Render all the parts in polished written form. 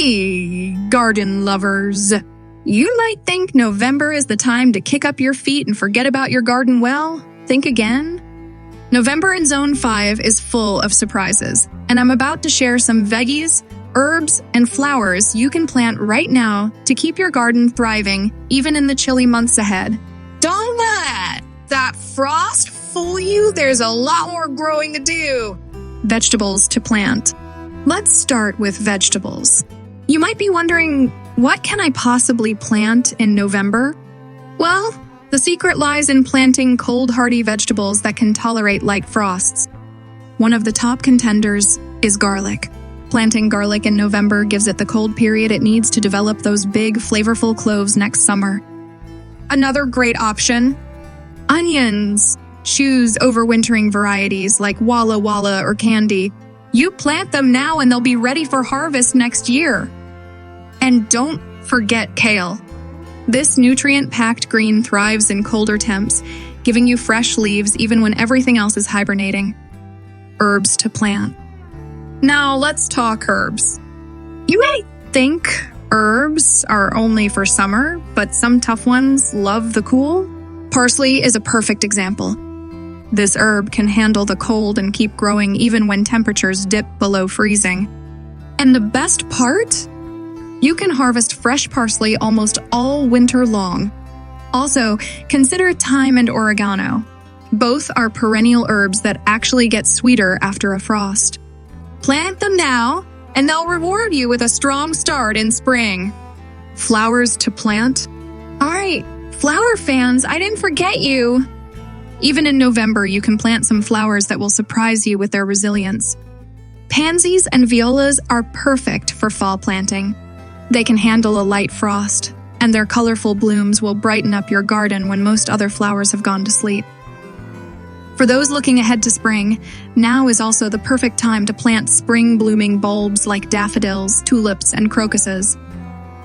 Hey, garden lovers! You might think November is the time to kick up your feet and forget about your garden. Well, think again. November in Zone 5 is full of surprises, and I'm about to share some veggies, herbs, and flowers you can plant right now to keep your garden thriving even in the chilly months ahead. Don't let that frost fool you. There's a lot more growing to do. Vegetables to plant. Let's start with vegetables. You might be wondering, what can I possibly plant in November? Well, the secret lies in planting cold, hardy vegetables that can tolerate light frosts. One of the top contenders is garlic. Planting garlic in November gives it the cold period it needs to develop those big, flavorful cloves next summer. Another great option, onions. Choose overwintering varieties like Walla Walla or Candy. You plant them now and they'll be ready for harvest next year. And don't forget kale. This nutrient-packed green thrives in colder temps, giving you fresh leaves even when everything else is hibernating. Herbs to plant. Now let's talk herbs. You may think herbs are only for summer, but some tough ones love the cool. Parsley is a perfect example. This herb can handle the cold and keep growing even when temperatures dip below freezing. And the best part? You can harvest fresh parsley almost all winter long. Also, consider thyme and oregano. Both are perennial herbs that actually get sweeter after a frost. Plant them now, and they'll reward you with a strong start in spring. Flowers to plant. All right, flower fans, I didn't forget you. Even in November, you can plant some flowers that will surprise you with their resilience. Pansies and violas are perfect for fall planting. They can handle a light frost, and their colorful blooms will brighten up your garden when most other flowers have gone to sleep. For those looking ahead to spring, now is also the perfect time to plant spring-blooming bulbs like daffodils, tulips, and crocuses.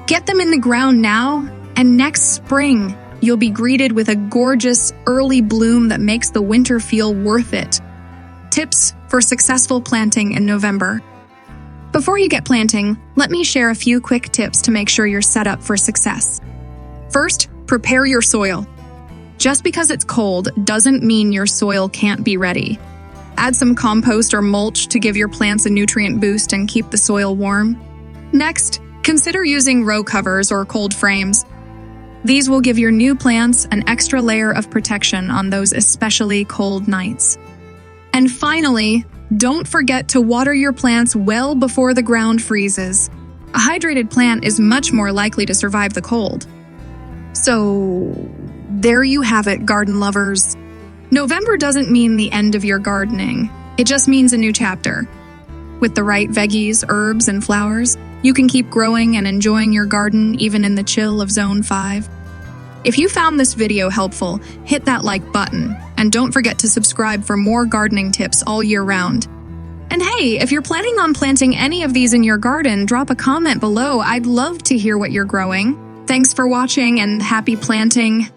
Get them in the ground now, and next spring, you'll be greeted with a gorgeous early bloom that makes the winter feel worth it. Tips for successful planting in November. Before you get planting, let me share a few quick tips to make sure you're set up for success. First, prepare your soil. Just because it's cold doesn't mean your soil can't be ready. Add some compost or mulch to give your plants a nutrient boost and keep the soil warm. Next, consider using row covers or cold frames. These will give your new plants an extra layer of protection on those especially cold nights. And finally, don't forget to water your plants well before the ground freezes. A hydrated plant is much more likely to survive the cold. So, there you have it, garden lovers. November doesn't mean the end of your gardening. It just means a new chapter. With the right veggies, herbs, and flowers, you can keep growing and enjoying your garden even in the chill of Zone 5. If you found this video helpful, hit that like button, and don't forget to subscribe for more gardening tips all year round. And hey, if you're planning on planting any of these in your garden, drop a comment below. I'd love to hear what you're growing. Thanks for watching and happy planting.